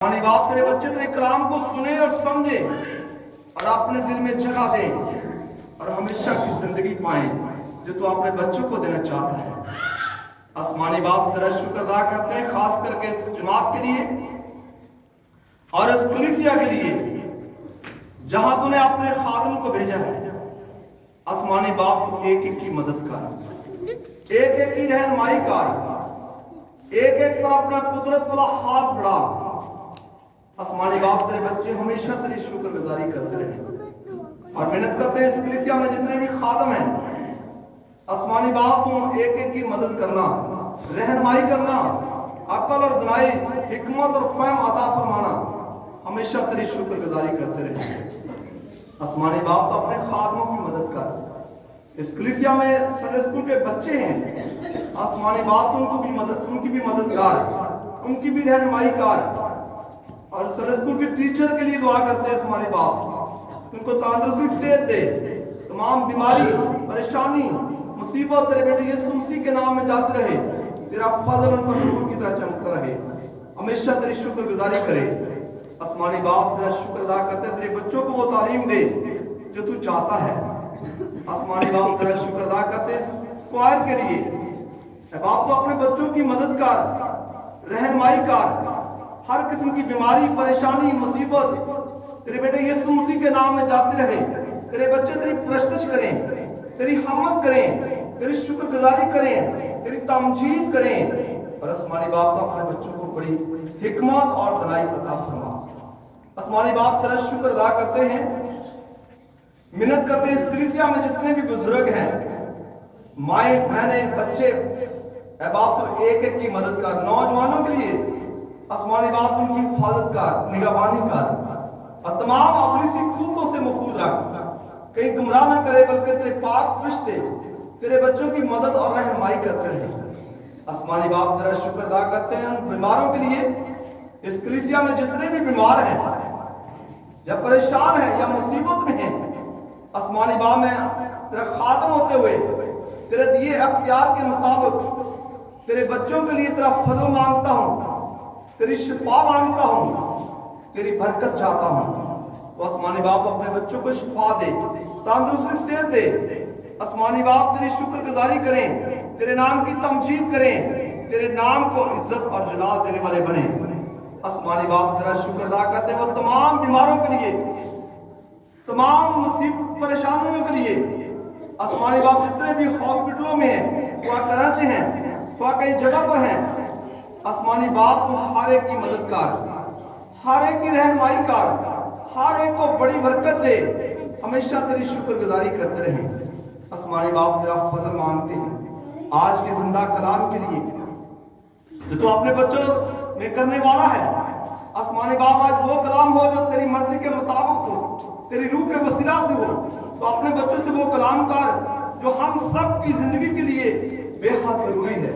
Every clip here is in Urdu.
آسمانی باپ تیرے بچے تیرے کلام کو سنے اور سمجھے اور اپنے دل میں جگہ دے اور ہمیشہ کی زندگی پائیں جو تو اپنے بچوں کو دینا چاہتا ہے۔ آسمانی باپ تیرا شکر ادا کرتے ہیں خاص کر کے اس جماعت کے لیے اور اس کلیسیا کے لیے جہاں تو نے اپنے خادم کو بھیجا ہے۔ آسمانی باپ تو ایک ایک کی مدد کر، ایک ایک کی رہنمائی کر، ایک ایک پر اپنا قدرت والا ہاتھ بڑھا۔ آسمانی باپ تیرے بچے ہمیشہ تیری شکر گزاری کرتے رہے اور محنت کرتے ہیں اس کلیسیا میں جتنے بھی خادم ہیں۔ آسمانی باپ تو ایک ایک کی مدد کرنا، رہنمائی کرنا، عقل اور دانائی، حکمت اور فہم عطا فرمانا، ہمیشہ تیری شکر گزاری کرتے رہے۔ آسمانی باپ تو اپنے خادموں کی مدد کر۔ اس کلیسیا میں سنڈے اسکول کے بچے ہیں، آسمانی باپ تو ان کی بھی مدد کر، ان کی بھی رہنمائی کر۔ اور سنڈے اسکول کے ٹیچر کے لیے دعا کرتے ہیں آسمانی باپ، ان کو تندرستی صحت دے، تمام بیماری پریشانی مصیبت تیرے بیٹے یسوع مسیح کے نام میں جاتی رہے، تیرا فضل ان پر نور کی طرح چمکتا رہے، ہمیشہ تیری شکر گزاری کرے۔ آسمانی باپ تیرا شکر ادا کرتے ہیں تیرے بچوں کو وہ تعلیم دے جو تو چاہتا ہے۔ آسمانی باپ تیرا شکر ادا کرتے ہیں اسکوائر کے لیے، اے باپ تو اپنے بچوں کی مدد کر، رہنمائی کر، ہر قسم کی بیماری پریشانی مصیبت تیرے بیٹے یسوع مسیح کے نام میں جاتی رہے، تیرے بچے تیری پرستش کریں، تیری حمد کریں، تیری شکر گزاری کریں، تیری تمجید کریں۔ اور آسمانی باپ تو اپنے بچوں کو بڑی حکمت اور دانائی عطا فرما۔ آسمانی باپ تیرا شکر ادا کرتے ہیں، محنت کرتے ہیں اس کلیسیا میں جتنے بھی بزرگ ہیں، مائیں بہنیں بچے، اے باپ تو ایک ایک کی مدد کر۔ نوجوانوں کے لیے آسمانی باپ ان کی حفاظت کر، نگہبانی کر اور تمام اپنی سی قوتوں سے محفوظ رکھ، کہیں گمراہ نہ کرے بلکہ تیرے پاک فرشتے تیرے بچوں کی مدد اور رہنمائی کرتے رہے۔ آسمانی باپ تیرا شکر ادا کرتے ہیں ان بیماروں کے لیے، اس کلیسیا میں جتنے بھی بیمار ہیں یا پریشان ہیں یا مصیبت میں ہیں، آسمانی باپ میں تیرا خادم ہوتے ہوئے تیرے دیے اختیار کے مطابق تیرے بچوں کے لیے تیرا فضل مانگتا ہوں، تیری شفا مانگتا ہوں، تیری برکت چاہتا ہوں۔ تو آسمانی باپ اپنے بچوں کو شفا دے، تندرستی صحت دے۔ آسمانی باپ تیری شکر گزاری کریں، تیرے نام کی تمجید کریں، تیرے نام کو عزت اور جلال دینے والے بنیں۔ آسمانی باپ تیرا شکر ادا کرتے وہ تمام بیماروں کے لیے، تمام مصیبت پریشانیوں کے لیے، آسمانی باپ جتنے بھی ہاسپٹلوں میں ہیں، خواہ کراچی ہیں، خواہ کئی جگہ پر ہیں، آسمانی باپ تو ہر ایک کی مدد کر، ہر ایک کی رہنمائی کر، ہر ایک کو بڑی برکت دے، ہمیشہ تیری شکر گزاری کرتے رہیں۔ آسمانی باپ تیرا فضل مانگتے ہیں آج کے زندہ کلام کے لیے جو تو اپنے بچوں میں کرنے والا ہے۔ آسمانی باپ آج وہ کلام ہو جو تیری مرضی کے مطابق ہو، تیری روح کے وسیلہ سے ہو، تو اپنے بچوں سے وہ کلام کر جو ہم سب کی زندگی کے لیے بے حد ضروری ہے۔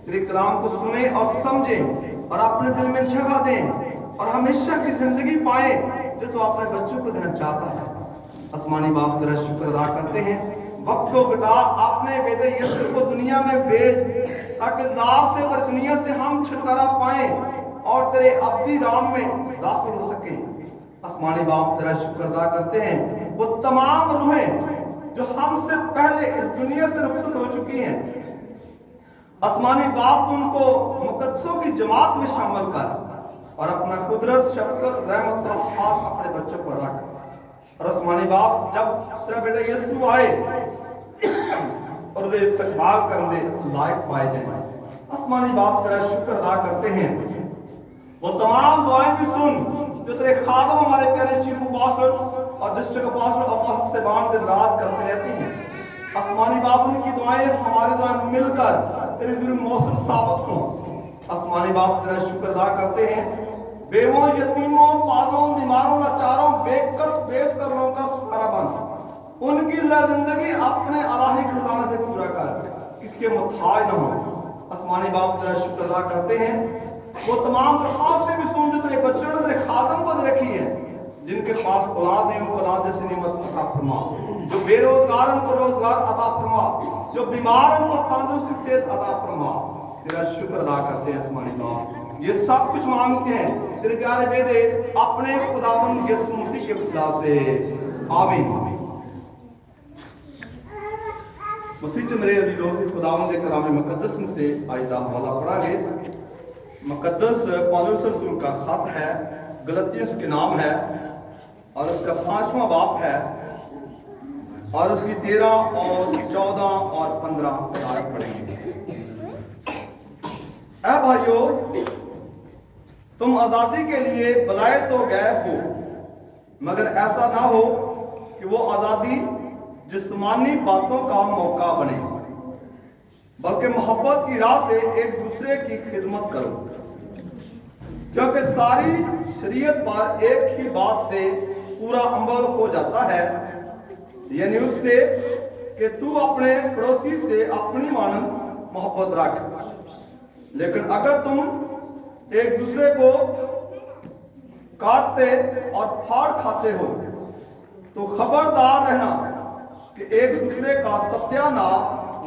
تیرے کلام کو سنیں اور سمجھیں اور اپنے دل میں جگہ دیں اور ہمیشہ کی زندگی پائیں جو تو اپنے بچوں کو دینا چاہتا ہے۔ آسمانی باپ تیرا شکر ادا کرتے ہیں، وقت کو گٹا اپنے بیٹے یسوع کو دنیا میں بھیج تاکہ ذات سے پر دنیا سے ہم چھٹکارا پائیں اور تیرے ابدی رام میں داخل ہو سکیں۔ آسمانی باپ تیرا شکر ادا کرتے ہیں وہ تمام روحیں جو ہم سے پہلے اس دنیا سے رخصت ہو چکی ہیں، آسمانی باپ ان کو مقدسوں کی جماعت میں شامل کر اور اپنا قدرت شفقت رحمت اور ہاتھ اپنے بچوں پر رکھ۔ اور آسمانی باپ جب تیرا بیٹا یسوع آئے اور اسے استقبال کرنے لائق پائے جائیں، آسمانی باپ تیرا شکر ادا کرتے ہیں وہ تمام دعائیں بھی سن جو تیرے خادم ہمارے پیارے چیف پاسٹر اور ڈسٹرکٹ پاسٹر اور صاحبان دن رات کرتے رہتے ہیں۔ آسمانی باپ ان کی دعائیں ہماری دعائیں مل کر تیرے ذریعے موثر ثابت ہوں۔ آسمانی باپ تیرا شکر ادا کرتے ہیں بیووں یتیموں پادوں بیماروں لاچاروں بے کس بیس کرنوں کا سہارا بن، ان کی ذرا زندگی اپنے الہی خزانے سے پورا کر، کس کے محتاج نہ ہو۔ آسمانی باپ تیرا شکر ادا کرتے ہیں وہ تمام درخواستیں بھی سن جو تیرے بچوں نے تیرے خادم کو دے رکھی ہے، جن کے پاس اولاد نہیں ان کو اولاد جیسی نعمت عطا فرما، جو بے روزگار ان کو روزگار عطا فرما، جو بیمار ان کو تندرستی صحت عطا فرما۔ تیرا شکر ادا کرتے ہیں آسمانی باپ۔ یہ سب کچھ مانگتے ہیں تیرے پیارے بیٹے اپنے خداوند یسوع مسیح کے وسیلہ سے، آمین۔ مسیح میرے عزیزوں سے خداوند کلام مقدس میں سے آج دا حوالہ پڑھا گے۔ مقدس پالوس رسول کا خط ہے، غلطیوں اس کے نام ہے اور اس کا 5واں باب ہے اور اس کی 13 اور 14 اور 15 آیات پڑھیں گے۔ اے بھائیو، تم آزادی کے لیے بلائے تو گئے ہو، مگر ایسا نہ ہو کہ وہ آزادی جسمانی باتوں کا موقع بنے، بلکہ محبت کی راہ سے ایک دوسرے کی خدمت کرو، کیونکہ ساری شریعت پر ایک ہی بات سے پورا عمل ہو جاتا ہے، یعنی اس سے کہ تو اپنے پڑوسی سے اپنی مانند محبت رکھ۔ لیکن اگر تم ایک دوسرے کو کاٹتے اور پھاڑ کھاتے ہو تو خبردار رہنا کہ ایک دوسرے کا ستیہ ناش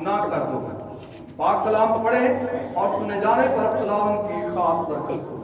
نہ کر دو۔ پاک کلام پڑھیں اور سنے جانے پر خداوند کی خاص برکت ہو۔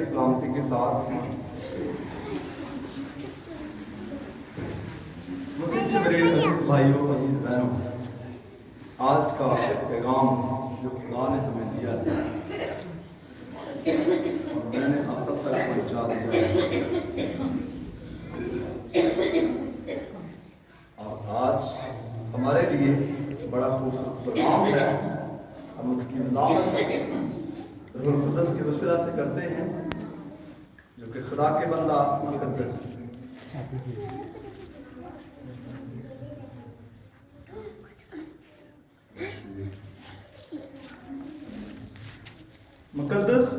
سلامتی کے ساتھ مسیح میرے عزیز بھائیوں، عزیز بہنوں، آج کا پیغام جو خدا نے ہمیں دیا ہے اور میں نے آپ سب تک پہنچا دیا ہے، اور آج ہمارے لیے بڑا خوبصورت پیغام ہے۔ ہم اس کی وضاحت روح القدس کے وسیلہ سے کرتے ہیں جو کہ خدا کے بندہ مقدس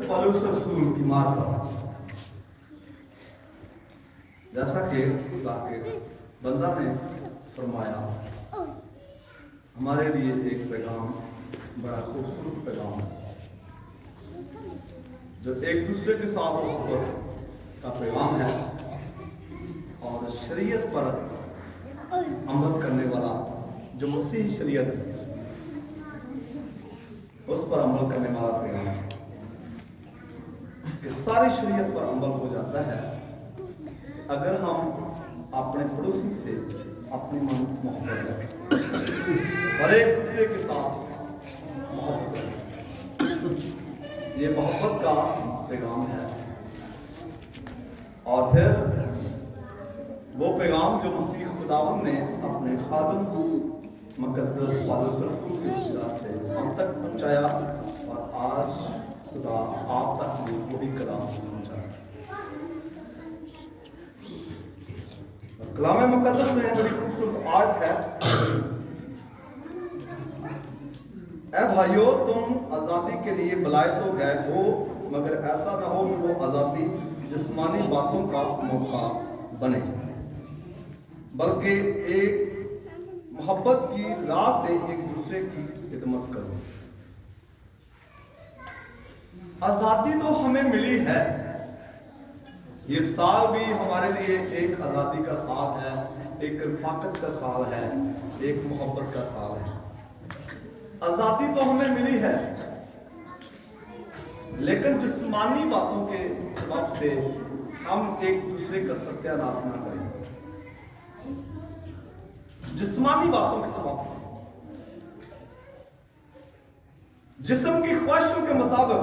پالوس رسول کی معرفت، جیسا کہ خدا کے بندہ نے فرمایا، ہمارے لیے ایک پیغام بڑا خوبصورت پیغام ہے جو ایک دوسرے کے ساتھ محبت کا پیغام ہے اور شریعت پر عمل کرنے والا جو مسیحی شریعت ہے اس پر عمل کرنے والا پیغام ہے کہ ساری شریعت پر عمل ہو جاتا ہے اگر ہم اپنے پڑوسی سے اپنی محبت رکھیں اور ایک دوسرے کے ساتھ محبت رکھیں۔ یہ محبت کا پیغام ہے اور پھر وہ پیغام جو مسیح خداوند نے اپنے خادم مقدس پالوس رسول کے وسیلہ سے ہم تک پہنچایا اور آج خدا آپ تک بھی وہی کلام پہنچایا۔ کلام مقدس میں بڑی خوبصورت آیت ہے، اے بھائیو، تم آزادی کے لیے بلائے تو گئے ہو، مگر ایسا نہ ہو کہ وہ آزادی جسمانی باتوں کا موقع بنے، بلکہ ایک محبت کی راہ سے ایک دوسرے کی خدمت کرو۔ آزادی تو ہمیں ملی ہے، یہ سال بھی ہمارے لیے ایک آزادی کا سال ہے، ایک رفاقت کا سال ہے، ایک محبت کا سال ہے۔ آزادی تو ہمیں ملی ہے، لیکن جسمانی باتوں کے سبب سے ہم ایک دوسرے کا ستیہ ناش نہ کریں۔ جسمانی باتوں کے سبب سے جسم کی خواہشوں کے مطابق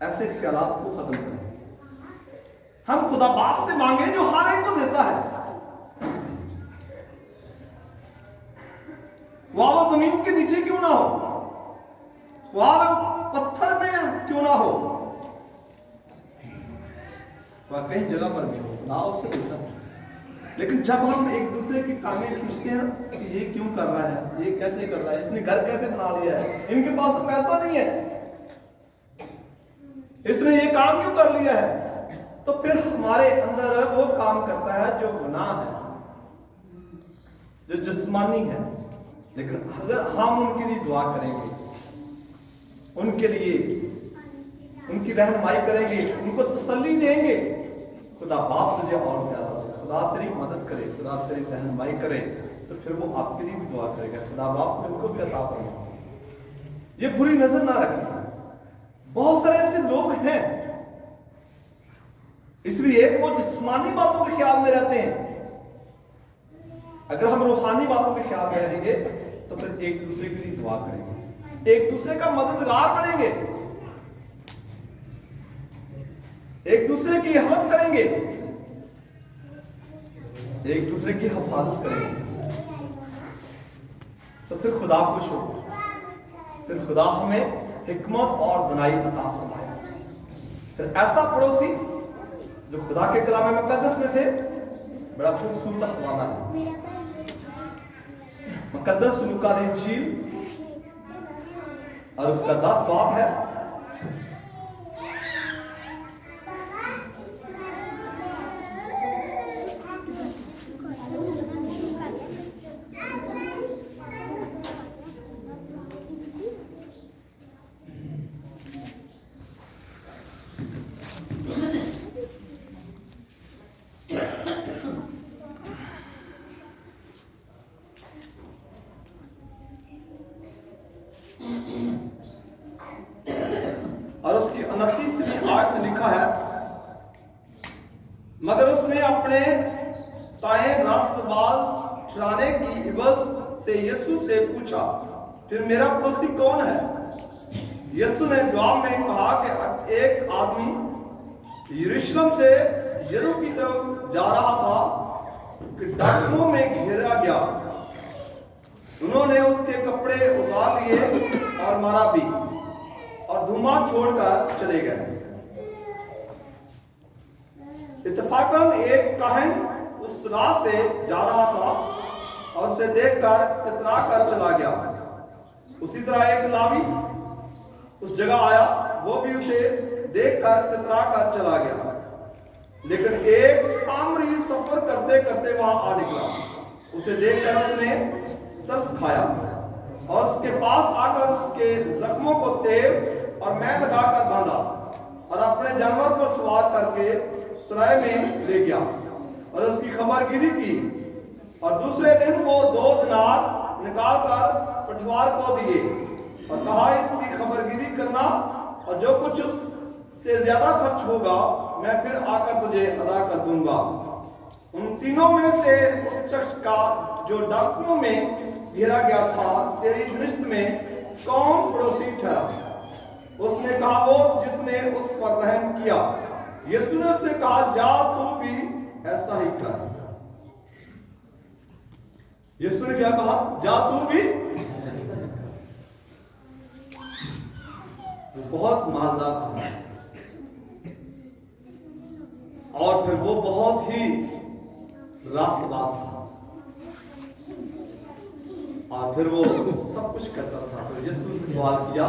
ایسے خیالات کو ختم کریں. ہم خدا باپ سے مانگیں جو ہر ایک کو دیتا ہے. وہ زمین کے نیچے کیوں نہ ہو, وہ پتھر میں کیوں نہ ہو, وہ کہیں جگہ پر بھی ہو, خدا اس سے دیتا ہے. لیکن جب ہم ایک دوسرے کی ٹانگیں کھینچتے ہیں کہ یہ کیوں کر رہا ہے, یہ کیسے کر رہا ہے, اس نے گھر کیسے بنا لیا ہے, ان کے پاس تو پیسہ نہیں ہے, اس نے یہ کام کیوں کر لیا ہے, تو پھر ہمارے اندر وہ کام کرتا ہے جو گناہ ہے, جو جسمانی ہے. لیکن اگر ہم ان کے لیے دعا کریں گے, ان کے لیے ان کی رہنمائی کریں گے, ان کو تسلی دیں گے, خدا باپ تجھے اور پیارا ہوگا, خدا تیری مدد کرے, خدا تیری رہنمائی کرے, تو پھر وہ آپ کے لیے بھی دعا کرے گا, خدا باپ ان کو بھی عطا کرے گا. یہ بری نظر نہ رکھیں. بہت سارے ایسے لوگ ہیں, اس لیے وہ جسمانی باتوں کے خیال میں رہتے ہیں. اگر ہم روحانی باتوں کے خیال میں رہیں گے تو پھر ایک دوسرے کے لیے دعا کریں گے, ایک دوسرے کا مددگار بنیں گے, ایک دوسرے کی ہیلپ کریں گے, ایک دوسرے کی حفاظت کریں گے, تو پھر خدا خوش ہوگا. پھر خدا ہمیں حکمت اور دانائی عطا فرمائے. پھر ایسا پڑوسی جو خدا کے کلام مقدس میں سے بڑا خوبصورت حوالہ ہے, مقدس لوکا کی انجیل اور اس کا 10 باب ہے. اور اس کی 29 آیت میں لکھا ہے, مگر اس نے اپنے تائیں راست باز چھڑانے کی عوض سے یسوع سے پوچھا, پھر میرا پڑوسی کون ہے؟ یسوع نے جواب میں کہا کہ ایک آدمی یروشلم سے یرو کی طرف جا رہا تھا کہ ڈاکوؤں میں گھیرا گیا. انہوں نے اس کے کپڑے اتار لیے اور مارا بھی, اور دھواں چھوڑ کر چلے گئے. اتفاقاً ایک کاہن اس راہ سے جا رہا تھا اور اسے دیکھ کر اترا کر چلا گیا. اسی طرح ایک لاوی اس جگہ آیا, وہ بھی اسے دیکھ کر اترا کر چلا گیا. لیکن ایک سامری سفر کرتے کرتے وہاں آ نکلا, اسے دیکھ کر اس نے ترس کھایا اور اس کے پاس آ کر اس کے زخموں کو تیل اور میں لگا کر باندھا اور اپنے جانور پر سوار کر کے سرائے میں لے گیا اور اس کی خبر گیری کی. اور دوسرے دن وہ 2 دینار نکال کر پٹوار کو دیے اور کہا, اس کی خبر گیری کرنا اور جو کچھ اس سے زیادہ خرچ ہوگا میں پھر آ کر تجھے ادا کر دوں گا. ان تینوں میں سے اس شخص کا جو ڈاکوؤں میں گھیرا گیا تھا تیری درشت میں کون پڑوسی ٹھہرا؟ اس نے کہا, وہ جس نے اس پر رحم کیا. یسوع نے اس سے کہا, جا تو بھی ایسا ہی کر. یسوع نے کیا کہا؟ جا تو بھی. وہ بہت مالدار تھا اور پھر وہ بہت ہی راست باز تھا اور پھر وہ سب کچھ کرتا تھا. پھر یسوع سے سوال کیا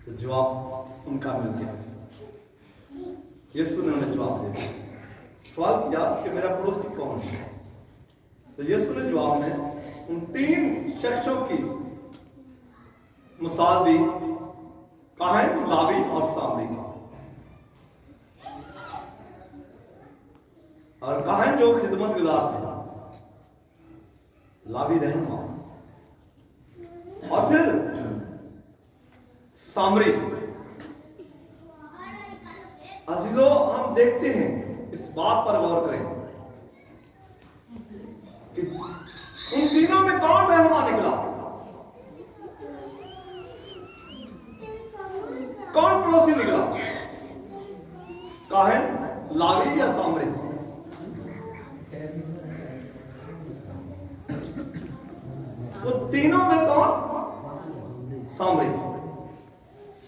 تو جواب ان کا مل گیا. یسوع نے انہیں جواب دے دیا. سوال کیا کہ میرا پڑوسی کون ہے, تو یسوع نے جواب میں ان 3 شخصوں کی مثال دی, کاہن, لاوی اور سامری کا. اور کاہن جو خدمت گزار تھے, لاوی رہنما, اور پھر سامری. عزیزو, ہم دیکھتے ہیں, اس بات پر غور کریں کہ ان تینوں میں کون رہنما نکلا.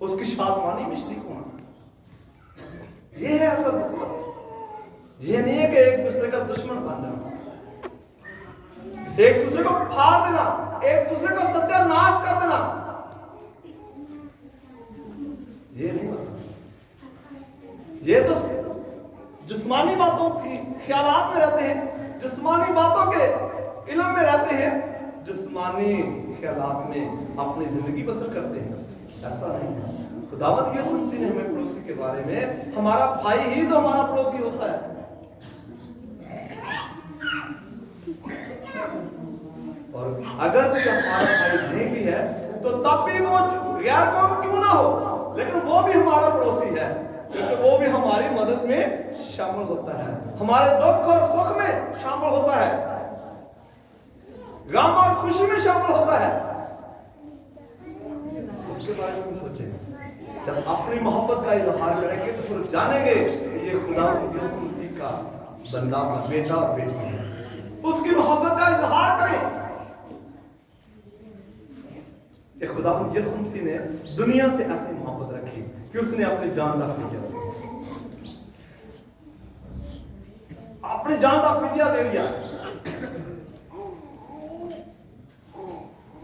اس کی شادمانی میں شریک ہونا. یہ ہے اصل مطلب. یہ نہیں ہے کہ ایک دوسرے کا دشمن بن جانا, ایک دوسرے کو پھاڑ دینا, ایک دوسرے کا ستیہ ناش کر دینا. یہ نہیں ہوتا. یہ تو جسمانی باتوں کی خیالات میں رہتے ہیں, جسمانی باتوں کے علم میں رہتے ہیں, جسمانی خیالات میں اپنی زندگی بسر کرتے ہیں. ایسا نہیں ہے. خداوند یسوع مسیح نے ہمیں پڑوسی کے بارے میں, ہمارا بھائی ہی تو ہمارا پڑوسی ہوتا ہے. اور اگر کوئی ہمارا بھائی نہیں بھی ہے تو تب بھی وہ غیر قوم کیوں نہ ہو, لیکن وہ بھی ہمارا پڑوسی ہے, کیونکہ وہ بھی ہماری مدد میں شامل ہوتا ہے, ہمارے دکھ اور سکھ میں شامل ہوتا ہے, غم اور خوشی میں شامل ہوتا ہے. اس کے بارے میں سوچیں. جب اپنی محبت کا اظہار کریں گے تو پھر جانیں گے کہ یہ خداوند یسوع مسیح کا بندہ, بیٹا اور بیٹی ہے. اس کی محبت کا اظہار کریں کہ خداوند یسوع مسیح نے دنیا سے ایسی محبت رکھی کہ اس نے اپنی جان کا فدیہ دیا, اپنی جان کا فدیہ دے دیا.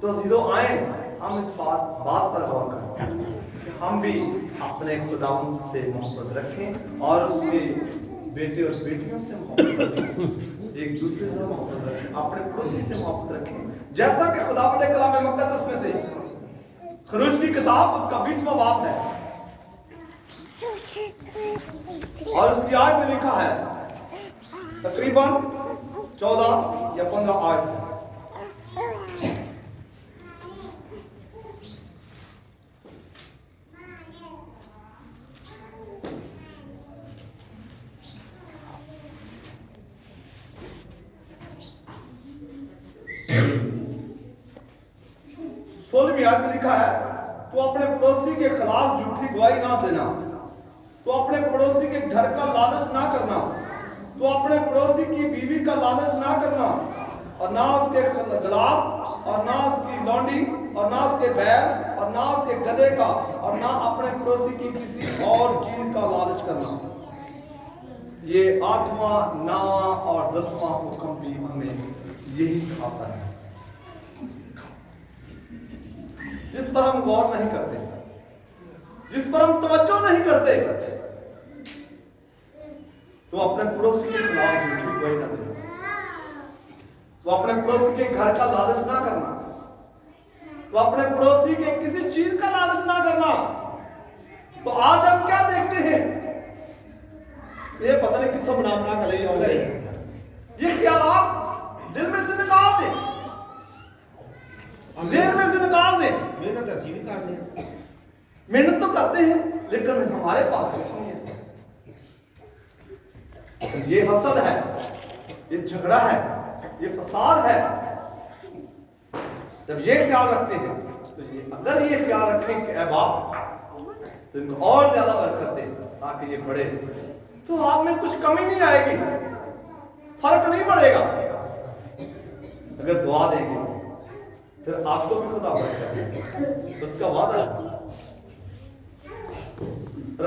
تو عزیزو آئیں ہم اس بات پر غور کریں کہ ہم بھی اپنے خداوند سے محبت رکھیں اور اس کے بیٹے اور بیٹیوں سے محبت رکھیں, ایک دوسرے سے محبت رکھیں, اپنے پڑوسی سے محبت رکھیں, جیسا کہ خداوند کلام مقدس میں سے خروج کی کتاب اس کا 20واں باب ہے اور اس کی آیت میں لکھا ہے تقریباً 14 یا 15 آیت. میں لکھا ہے تو اپنے پڑوسی کے خلاف جھوٹی گواہی نہ دینا, تو اپنے پڑوسی کے گھر کا لالچ نہ کرنا, تو اپنے پڑوسی کی بیوی کا لالچ نہ کرنا, اور نہ اس کے غلام, اور نہ اس کی لونڈی, اور نہ اس کے بیل, اور نہ اس کے گدھے کا, اور نہ اپنے پڑوسی کی کسی اور چیز کا لالچ کرنا. یہ 8واں 9واں اور 10واں حکم بھی ہمیں یہی سکھاتا ہے. جس پر ہم غور نہیں کرتے, جس پر ہم توجہ نہیں کرتے, تو اپنے پڑوسی کے خلاف جھوٹی گواہی نہ دینا, تو اپنے پڑوسی کے گھر کا لالچ نہ کرنا, تو اپنے پڑوسی کے کسی چیز کا لالچ نہ کرنا. تو آج ہم کیا دیکھتے ہیں, یہ پتہ نہیں کتوں بنا بنا کے لے آؤ گے, یہ خیالات دل میں سے نکال دیں, ذہن میں سے نکال دیں. محنت ایسی بھی کرتے ہیں, محنت تو کرتے ہیں لیکن ہمارے پاس کچھ نہیں ہے. یہ حسد ہے, یہ جھگڑا ہے, یہ فساد ہے. جب یہ خیال رکھتے ہیں تو اگر یہ خیال رکھیں کہ اے باپ تو ان کو اور زیادہ برکت دے تاکہ یہ بڑھے, تو آپ میں کچھ کمی نہیں آئے گی, فرق نہیں پڑے گا. اگر دعا دیں گے پھر آپ کو بھی خدا برکت دے, اس کا وعدہ ہے.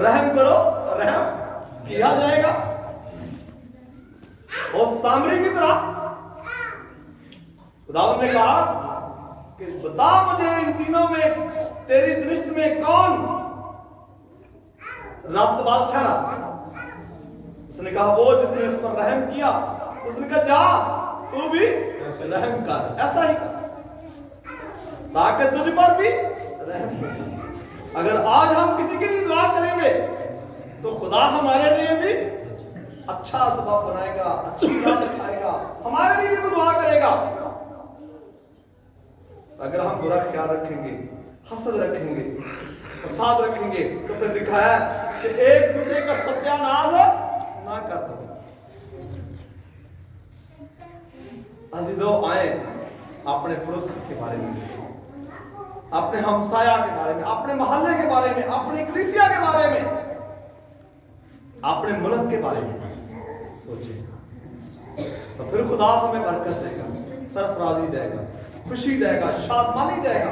رحم کرو, رحم کیا جائے گا. اور سامری کی طرح خداوند نے کہا کہ بتا مجھے ان تینوں میں تیری درشت میں کون راست بات ٹھہرا. اس نے کہا وہ جس نے اس پر رحم کیا. اس نے کہا جا تو بھی رحم کر, ایسا ہی کر تاکہ تجھ پر بھی رحم ہو. اگر آج ہم کسی کے لیے دعا کریں گے تو خدا ہمارے لیے بھی اچھا سبب بنائے گا, اچھی راہ دکھائے گا, ہمارے لیے بھی دعا کرے گا. اگر ہم برا خیال رکھیں گے, حسد رکھیں گے, فساد رکھیں گے, تو پھر لکھا ہے کہ ایک دوسرے کا ستیہ ناز نہ کر دو. عزیزو آئیں اپنے پڑوسی کے بارے میں, اپنے ہمسایہ کے بارے میں, اپنے محلے کے بارے میں, اپنی کلیسیا کے بارے میں, اپنے ملک کے بارے میں سوچیں. تو پھر خدا ہمیں برکت دے گا, سرفرازی دے گا, خوشی دے گا, شادمانی دے گا.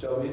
24